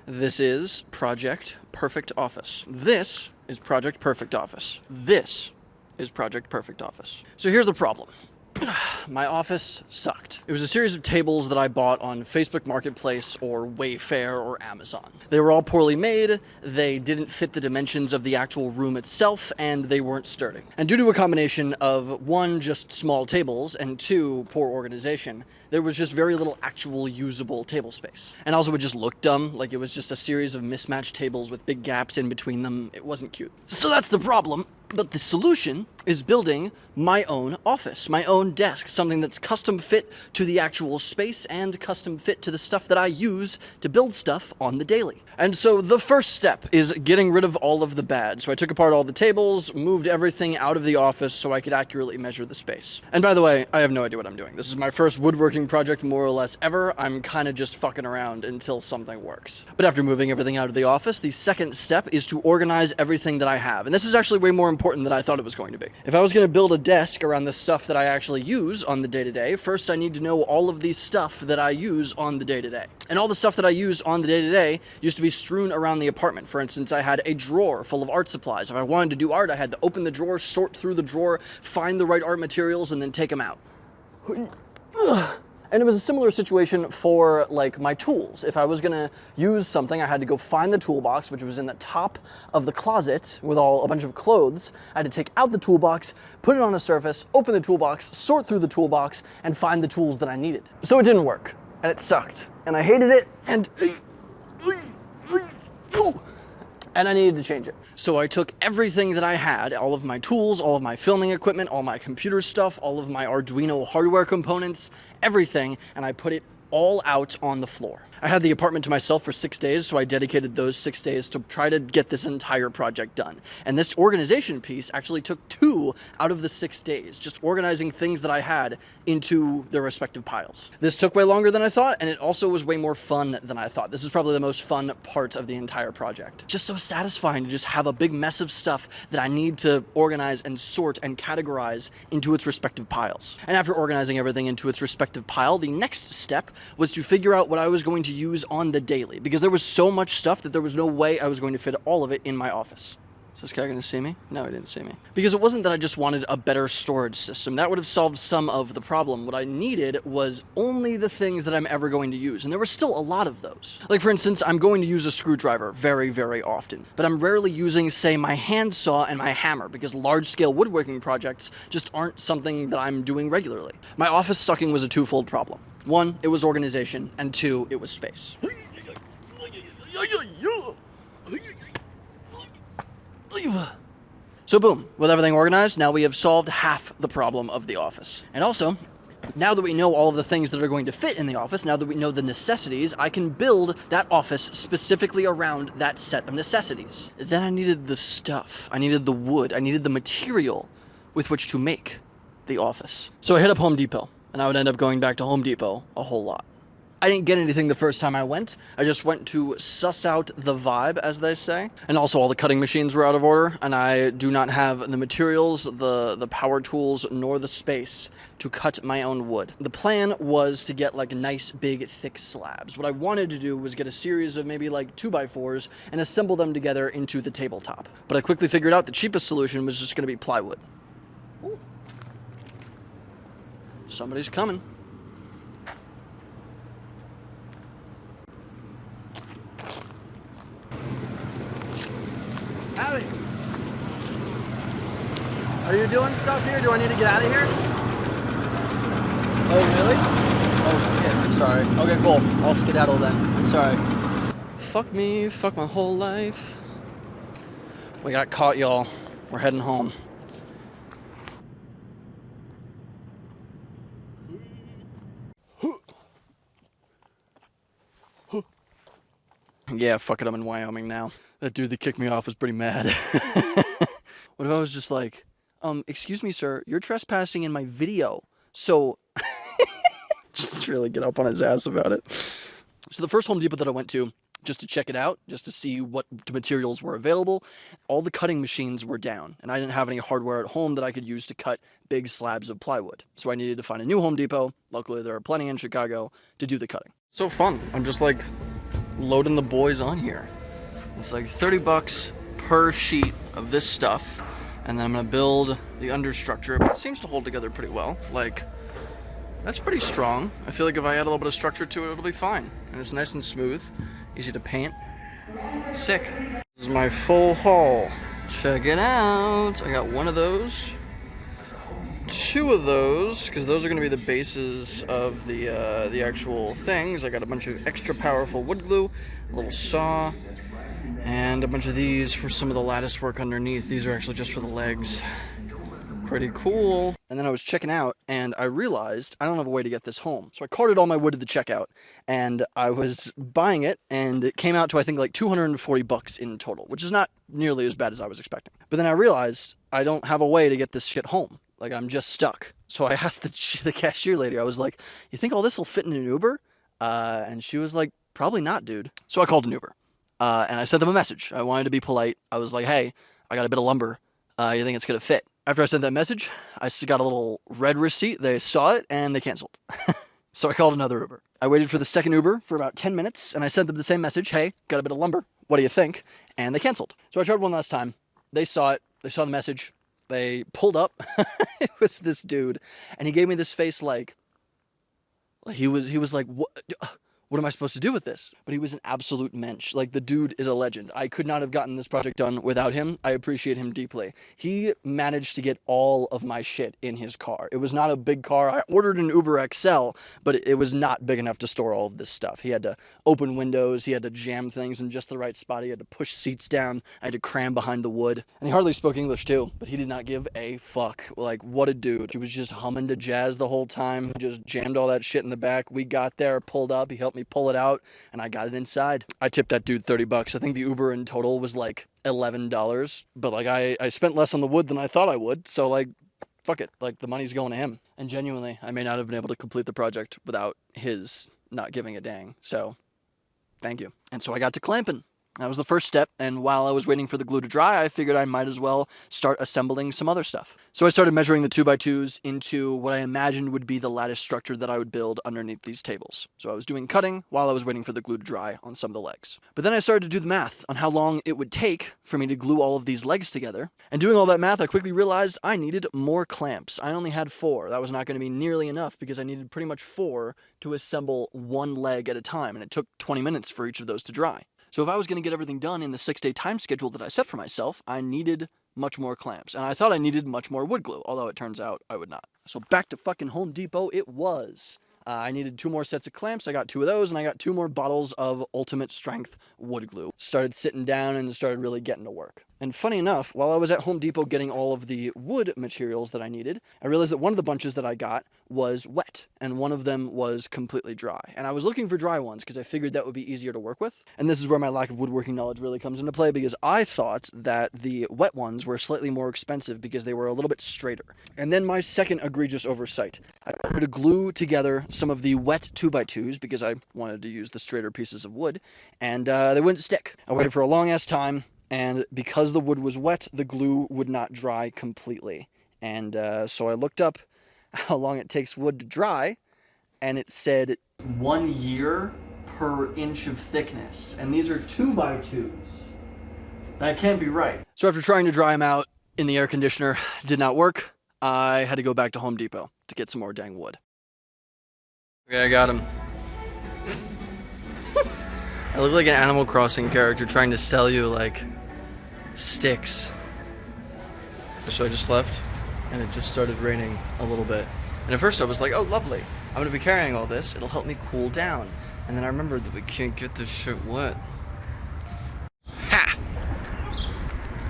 This is Project Perfect Office. This is Project Perfect Office. This is Project Perfect Office. So here's the problem. My office sucked. It was a series of tables that I bought on Facebook Marketplace or Wayfair or Amazon. They were all poorly made, they didn't fit the dimensions of the actual room itself, and they weren't sturdy. And due to a combination of one, just small tables, and two, poor organization, there was just very little actual usable table space. And also it just looked dumb, like it was just a series of mismatched tables with big gaps in between them. It wasn't cute. So that's the problem. But the solution is building my own office, my own desk, something that's custom fit to the actual space and custom fit to the stuff that I use to build stuff on the daily. And so the first step is getting rid of all of the bad. So I took apart all the tables, moved everything out of the office so I could accurately measure the space. And by the way, I have no idea what I'm doing. This is my first woodworking project more or less ever. I'm kind of just fucking around until something works. But after moving everything out of the office, the second step is to organize everything that I have. And this is actually way more important than I thought it was going to be. If I was going to build a desk around the stuff that I actually use on the day-to-day, first I need to know all of the stuff that I use on the day-to-day. And all the stuff that I use on the day-to-day used to be strewn around the apartment. For instance, I had a drawer full of art supplies. If I wanted to do art, I had to open the drawer, sort through the drawer, find the right art materials, and then take them out. And it was a similar situation for like my tools. If I was gonna use something, I had to go find the toolbox, which was in the top of the closet with a bunch of clothes. I had to take out the toolbox, put it on a surface, open the toolbox, sort through the toolbox, and find the tools that I needed. So it didn't work, and it sucked, and I hated it, and I needed to change it. So I took everything that I had, all of my tools, all of my filming equipment, all my computer stuff, all of my Arduino hardware components, everything, and I put it all out on the floor. I had the apartment to myself for 6 days, so I dedicated those 6 days to try to get this entire project done. And this organization piece actually took 2 out of the 6 days, just organizing things that I had into their respective piles. This took way longer than I thought, and it also was way more fun than I thought. This is probably the most fun part of the entire project. Just so satisfying to just have a big mess of stuff that I need to organize and sort and categorize into its respective piles. And after organizing everything into its respective pile, the next step was to figure out what I was going to use on the daily, because there was so much stuff that there was no way I was going to fit all of it in my office. Is this guy going to see me? No, he didn't see me. Because it wasn't that I just wanted a better storage system. That would have solved some of the problem. What I needed was only the things that I'm ever going to use, and there were still a lot of those. Like, for instance, I'm going to use a screwdriver very, very often, but I'm rarely using, say, my handsaw and my hammer, because large-scale woodworking projects just aren't something that I'm doing regularly. My office sucking was a twofold problem. 1, it was organization, and 2, it was space. So boom, with everything organized, now we have solved half the problem of the office. And also, now that we know all of the things that are going to fit in the office, now that we know the necessities, I can build that office specifically around that set of necessities. Then I needed the stuff. I needed the wood. I needed the material with which to make the office. So I hit up Home Depot, and I would end up going back to Home Depot a whole lot. I didn't get anything the first time I went. I just went to suss out the vibe, as they say. And also all the cutting machines were out of order, and I do not have the materials, the power tools, nor the space to cut my own wood. The plan was to get like nice, big, thick slabs. What I wanted to do was get a series of maybe like 2x4s and assemble them together into the tabletop. But I quickly figured out the cheapest solution was just gonna be plywood. Ooh. Somebody's coming. Howdy. Are you doing stuff here? Do I need to get out of here? Oh, really? Oh, shit, I'm sorry. Okay, cool. I'll skedaddle then. I'm sorry. Fuck me, fuck my whole life. We got caught, y'all. We're heading home. Yeah, fuck it, I'm in Wyoming now. That dude that kicked me off was pretty mad. What if I was just like, excuse me, sir, you're trespassing in my video. So, just really get up on his ass about it. So the first Home Depot that I went to, just to check it out, just to see what materials were available, all the cutting machines were down, and I didn't have any hardware at home that I could use to cut big slabs of plywood. So I needed to find a new Home Depot. Luckily, there are plenty in Chicago to do the cutting. So fun. I'm just like loading the boys on here. It's like 30 bucks per sheet of this stuff, and then I'm gonna build the understructure, but it seems to hold together pretty well. Like, that's pretty strong. I feel like if I add a little bit of structure to it, it'll be fine. And it's nice and smooth, easy to paint. Sick. This is my full haul. Check it out. I got one of those, two of those, because those are going to be the bases of the actual things. I got a bunch of extra powerful wood glue, a little saw, and a bunch of these for some of the lattice work underneath. These are actually just for the legs. Pretty cool. And then I was checking out, and I realized I don't have a way to get this home. So I carted all my wood to the checkout, and I was buying it, and it came out to, I think, like 240 bucks in total, which is not nearly as bad as I was expecting. But then I realized I don't have a way to get this shit home. Like, I'm just stuck. So I asked the cashier lady, I was like, you think all this will fit in an Uber? And she was like, probably not, dude. So I called an Uber, and I sent them a message. I wanted to be polite. I was like, hey, I got a bit of lumber. You think it's gonna fit? After I sent that message, I got a little red receipt. They saw it and they canceled. So I called another Uber. I waited for the second Uber for about 10 minutes, and I sent them the same message. Hey, got a bit of lumber. What do you think? And they canceled. So I tried one last time. They saw it. They saw the message. They pulled up. It was this dude, and he gave me this face like he was like, what am I supposed to do with this? But he was an absolute mensch. Like, the dude is a legend. I could not have gotten this project done without him. I appreciate him deeply. He managed to get all of my shit in his car. It was not a big car. I ordered an Uber XL, but it was not big enough to store all of this stuff. He had to open windows. He had to jam things in just the right spot. He had to push seats down. I had to cram behind the wood. And he hardly spoke English too, but he did not give a fuck. Like, what a dude. He was just humming to jazz the whole time. He just jammed all that shit in the back. We got there, pulled up. He helped me pull it out, and I got it inside. I tipped that dude 30 bucks. I think the Uber in total was like $11, but like I spent less on the wood than I thought I would, so like, fuck it. Like, the money's going to him. And genuinely, I may not have been able to complete the project without his not giving a dang. So, thank you. And so I got to clamping. That was the first step, and while I was waiting for the glue to dry, I figured I might as well start assembling some other stuff. So I started measuring the 2x2s into what I imagined would be the lattice structure that I would build underneath these tables. So I was doing cutting while I was waiting for the glue to dry on some of the legs. But then I started to do the math on how long it would take for me to glue all of these legs together. And doing all that math, I quickly realized I needed more clamps. I only had 4. That was not going to be nearly enough because I needed pretty much 4 to assemble one leg at a time, and it took 20 minutes for each of those to dry. So if I was going to get everything done in the 6-day time schedule that I set for myself, I needed much more clamps. And I thought I needed much more wood glue, although it turns out I would not. So back to fucking Home Depot it was. I needed 2 more sets of clamps. I got 2 of those, and I got 2 more bottles of ultimate strength wood glue. Started sitting down and started really getting to work. And funny enough, while I was at Home Depot getting all of the wood materials that I needed, I realized that one of the bunches that I got was wet, and one of them was completely dry. And I was looking for dry ones because I figured that would be easier to work with. And this is where my lack of woodworking knowledge really comes into play, because I thought that the wet ones were slightly more expensive because they were a little bit straighter. And then my second egregious oversight. I tried to glue together some of the wet 2x2s because I wanted to use the straighter pieces of wood, and they wouldn't stick. I waited for a long ass time, and because the wood was wet, the glue would not dry completely. And so I looked up how long it takes wood to dry, and it said 1 year per inch of thickness. And these are 2x2s. That can't be right. So after trying to dry them out in the air conditioner, did not work. I had to go back to Home Depot to get some more dang wood. Okay, I got him. I look like an Animal Crossing character trying to sell you, like, sticks. So I just left, and it just started raining a little bit. And at first I was like, oh, lovely. I'm gonna be carrying all this. It'll help me cool down. And then I remembered that we can't get this shit wet. Ha!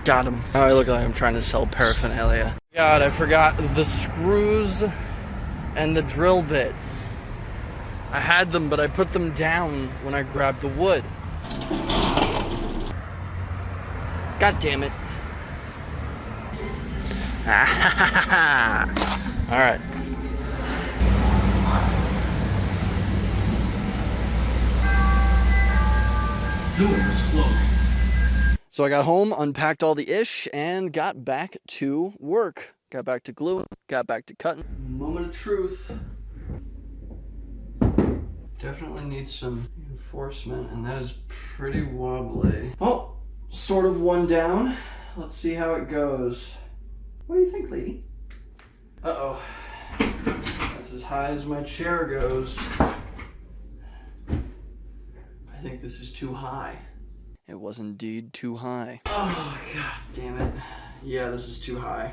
Got him. Now I look like I'm trying to sell paraphernalia. God, I forgot the screws and the drill bit. I had them, but I put them down when I grabbed the wood. God damn it. Alright. Doors closing. So I got home, unpacked all the ish, and got back to work. Got back to gluing, got back to cutting. Moment of truth. Definitely needs some reinforcement, and that is pretty wobbly. Well, sort of one down. Let's see how it goes. What do you think, lady? Uh-oh. That's as high as my chair goes. I think this is too high. It was indeed too high. Oh, god damn it. Yeah, this is too high.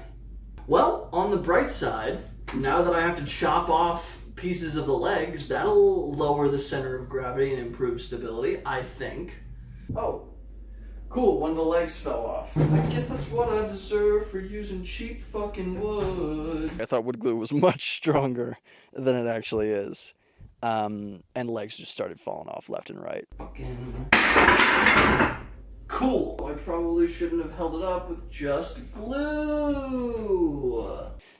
Well, on the bright side, now that I have to chop off pieces of the legs, that'll lower the center of gravity and improve stability, I think. Oh, cool, one of the legs fell off. I guess that's what I deserve for using cheap fucking wood. I thought wood glue was much stronger than it actually is. And legs just started falling off left and right. Fucking cool. I probably shouldn't have held it up with just glue.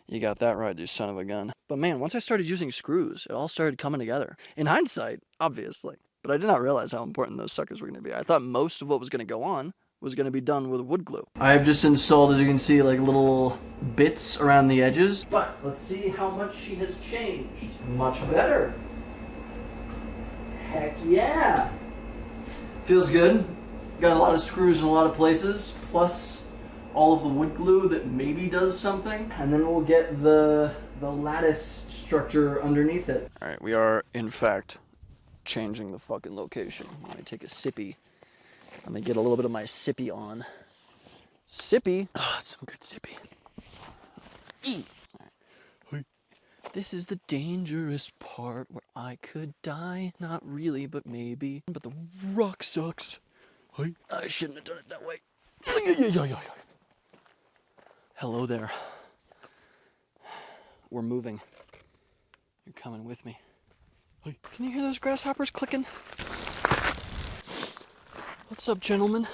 You got that right, you son of a gun. But man, once I started using screws, it all started coming together. In hindsight, obviously. But I did not realize how important those suckers were going to be. I thought most of what was going to go on was going to be done with wood glue. I have just installed, as you can see, like little bits around the edges. But let's see how much she has changed. Much better. Heck yeah. Feels good. Got a lot of screws in a lot of places, plus all of the wood glue that maybe does something. And then we'll get the lattice structure underneath it. All right, we are, in fact, changing the fucking location. Let me take a sippy. Let me get a little bit of my sippy on. Sippy? Oh, some good sippy. Eat. This is the dangerous part where I could die. Not really, but maybe. But the rock sucks. I shouldn't have done it that way. Hello there. We're moving. You're coming with me. Can you hear those grasshoppers clicking? What's up, gentlemen?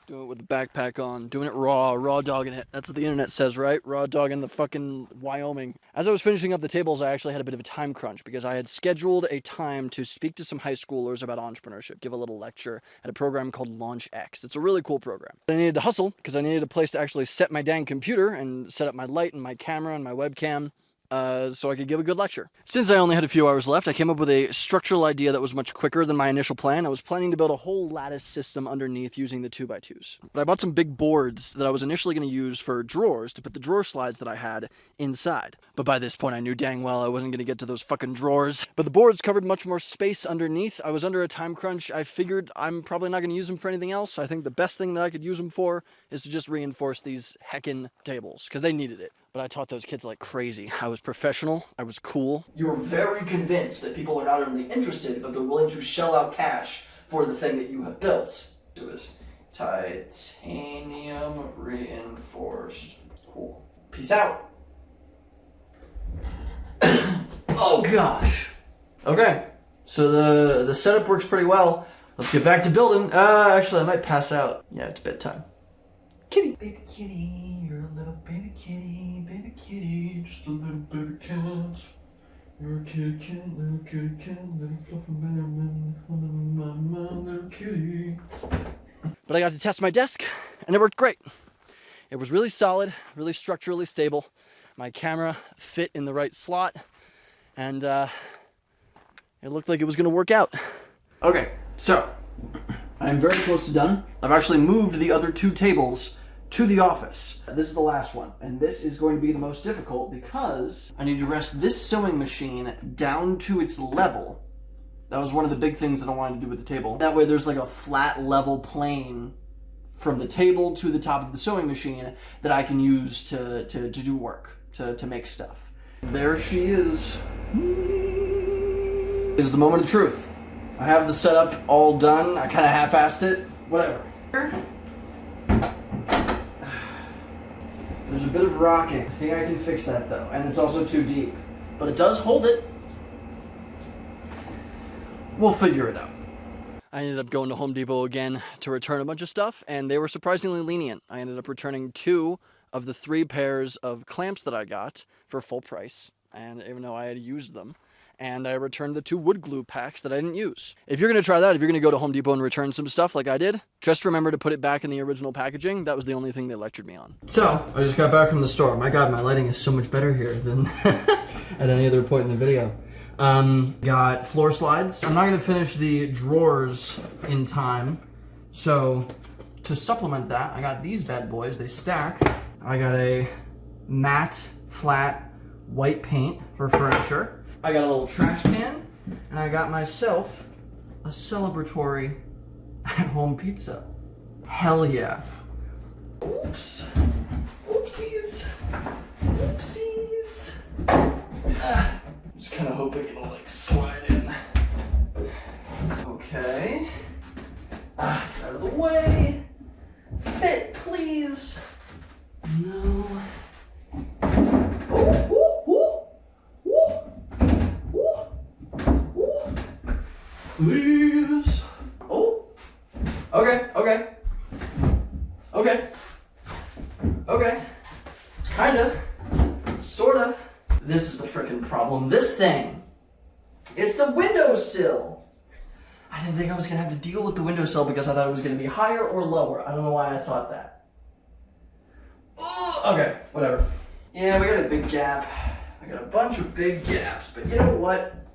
Doing it with the backpack on, doing it raw dogging it. That's what the internet says, right? Raw dogging the fucking Wyoming. As I was finishing up the tables, I actually had a bit of a time crunch because I had scheduled a time to speak to some high schoolers about entrepreneurship, give a little lecture at a program called Launch X. It's a really cool program. I needed to hustle because I needed a place to actually set my dang computer and set up my light and my camera and my webcam. So I could give a good lecture. Since I only had a few hours left, I came up with a structural idea that was much quicker than my initial plan. I was planning to build a whole lattice system underneath using the 2x2s. But I bought some big boards that I was initially going to use for drawers to put the drawer slides that I had inside. But by this point, I knew dang well I wasn't going to get to those fucking drawers. But the boards covered much more space underneath. I was under a time crunch. I figured I'm probably not going to use them for anything else. I think the best thing that I could use them for is to just reinforce these heckin' tables, because they needed it. But I taught those kids like crazy. I was professional. I was cool. You're very convinced that people are not only interested, but they're willing to shell out cash for the thing that you have built. It was titanium reinforced. Cool. Peace out. Oh gosh. Okay, so the setup works pretty well. Let's get back to building. Actually, I might pass out. Yeah, it's bedtime. Kitty. Baby kitty, you're a little baby kitty, just a little baby cat. You're a kitty cat, little fluffy man, little kitty. But I got to test my desk, and it worked great. It was really solid, really structurally stable. My camera fit in the right slot, and it looked like it was going to work out. Okay, so I'm very close to done. I've actually moved the other two tables to the office. This is the last one, and this is going to be the most difficult because I need to rest this sewing machine down to its level. That was one of the big things that I wanted to do with the table. That way there's like a flat level plane from the table to the top of the sewing machine that I can use to do work, to make stuff. There she is. Is the moment of truth. I have the setup all done. I kind of half-assed it. Whatever. There's a bit of rocking. I think I can fix that though. And it's also too deep. But it does hold it. We'll figure it out. I ended up going to Home Depot again to return a bunch of stuff, and they were surprisingly lenient. I ended up returning 2 of the 3 pairs of clamps that I got for full price, and even though I had used them. And I returned the 2 wood glue packs that I didn't use. If you're going to try that, if you're going to go to Home Depot and return some stuff like I did, just remember to put it back in the original packaging. That was the only thing they lectured me on. So, I just got back from the store. My God, my lighting is so much better here than at any other point in the video. Got floor slides. I'm not gonna finish the drawers in time, so to supplement that, I got these bad boys. They stack. I got a matte, flat, white paint for furniture. I got a little trash can, and I got myself a celebratory at-home pizza. Hell yeah. Oops. Oopsies. Oopsies. Just kind of hoping it'll like slide in. Okay. Out of the way. Fit, please. No. Please. Oh. Okay. Kinda. Sorta. This is the frickin' problem. This thing. It's the windowsill. I didn't think I was gonna have to deal with the windowsill because I thought it was gonna be higher or lower. I don't know why I thought that. Oh, okay, whatever. Yeah, we got a big gap. I got a bunch of big gaps, but you know what?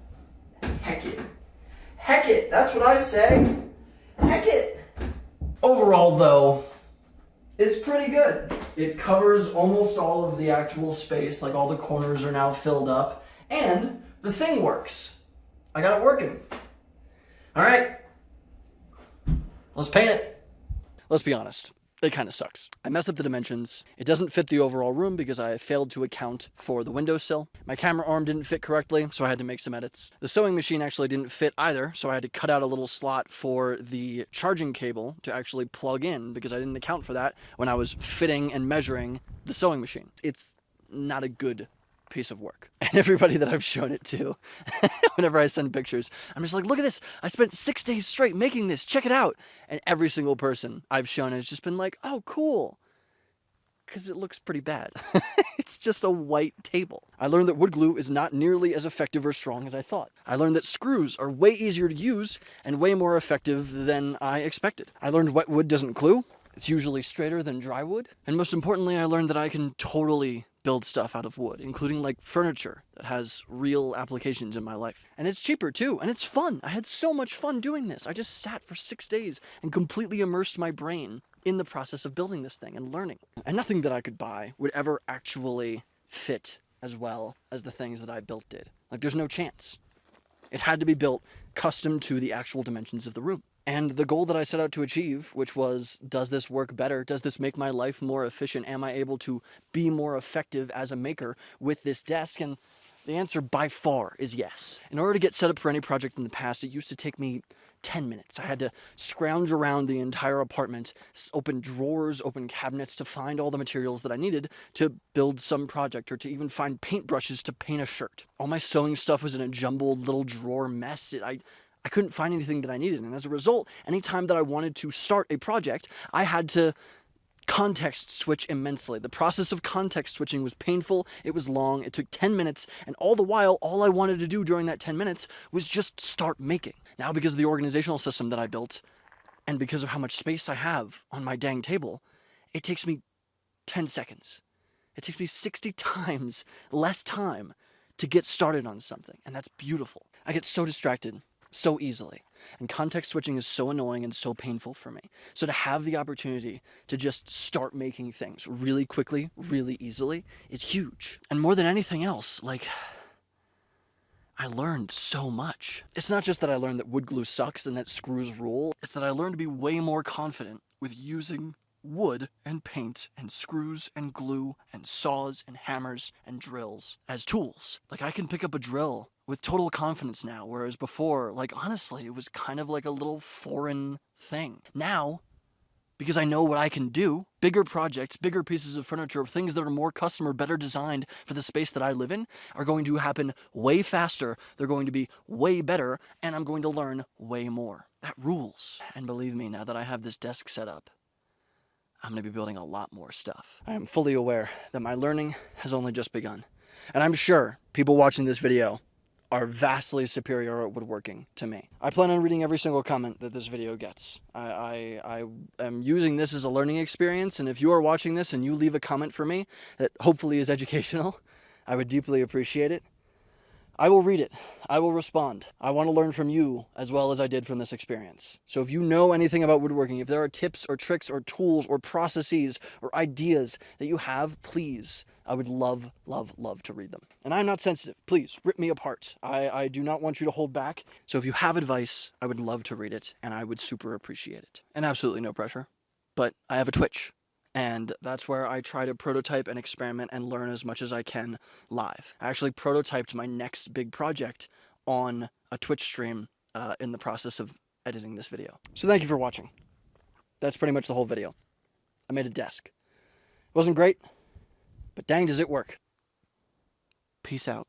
Heck it. Heck it, that's what I say. Heck it. Overall, though, it's pretty good. It covers almost all of the actual space, like all the corners are now filled up, and the thing works. I got it working. All right, let's paint it. Let's be honest. It kind of sucks. I messed up the dimensions. It doesn't fit the overall room because I failed to account for the windowsill. My camera arm didn't fit correctly, so I had to make some edits. The sewing machine actually didn't fit either, so I had to cut out a little slot for the charging cable to actually plug in because I didn't account for that when I was fitting and measuring the sewing machine. It's not a good piece of work. And everybody that I've shown it to, whenever I send pictures, I'm just like, look at this. I spent 6 days straight making this. Check it out. And every single person I've shown has just been like, oh, cool. Because it looks pretty bad. It's just a white table. I learned that wood glue is not nearly as effective or strong as I thought. I learned that screws are way easier to use and way more effective than I expected. I learned wet wood doesn't glue. It's usually straighter than dry wood. And most importantly, I learned that I can totally build stuff out of wood, including like furniture that has real applications in my life. And it's cheaper too, and it's fun. I had so much fun doing this. I just sat for 6 days and completely immersed my brain in the process of building this thing and learning. And nothing that I could buy would ever actually fit as well as the things that I built did. Like, there's no chance. It had to be built custom to the actual dimensions of the room. And the goal that I set out to achieve, which was, does this work better? Does this make my life more efficient? Am I able to be more effective as a maker with this desk? And the answer by far is yes. In order to get set up for any project in the past, it used to take me 10 minutes. I had to scrounge around the entire apartment, open drawers, open cabinets to find all the materials that I needed to build some project or to even find paintbrushes to paint a shirt. All my sewing stuff was in a jumbled little drawer mess. I couldn't find anything that I needed, and as a result, anytime that I wanted to start a project, I had to context switch immensely. The process of context switching was painful, it was long, it took 10 minutes, and all the while, all I wanted to do during that 10 minutes was just start making. Now, because of the organizational system that I built, and because of how much space I have on my dang table, it takes me 10 seconds. It takes me 60 times less time to get started on something, and that's beautiful. I get so distracted so easily. And context switching is so annoying and so painful for me. So to have the opportunity to just start making things really quickly, really easily, is huge. And more than anything else, like, I learned so much. It's not just that I learned that wood glue sucks and that screws rule. It's that I learned to be way more confident with using wood and paint and screws and glue and saws and hammers and drills as tools. Like, I can pick up a drill with total confidence now, whereas before, like, honestly, it was kind of like a little foreign thing. Now, because I know what I can do, bigger projects, bigger pieces of furniture, things that are more custom or better designed for the space that I live in are going to happen way faster, they're going to be way better, and I'm going to learn way more. That rules. And believe me, now that I have this desk set up, I'm going to be building a lot more stuff. I am fully aware that my learning has only just begun. And I'm sure people watching this video are vastly superior at woodworking to me. I plan on reading every single comment that this video gets. I am using this as a learning experience, and if you are watching this and you leave a comment for me that hopefully is educational, I would deeply appreciate it. I will read it. I will respond. I want to learn from you as well as I did from this experience. So if you know anything about woodworking, if there are tips or tricks or tools or processes or ideas that you have, please, I would love, love, love to read them. And I'm not sensitive. Please, rip me apart. I do not want you to hold back. So if you have advice, I would love to read it, and I would super appreciate it. And absolutely no pressure. But I have a Twitch. And that's where I try to prototype and experiment and learn as much as I can live. I actually prototyped my next big project on a Twitch stream in the process of editing this video. So thank you for watching. That's pretty much the whole video. I made a desk. It wasn't great, but dang does it work. Peace out.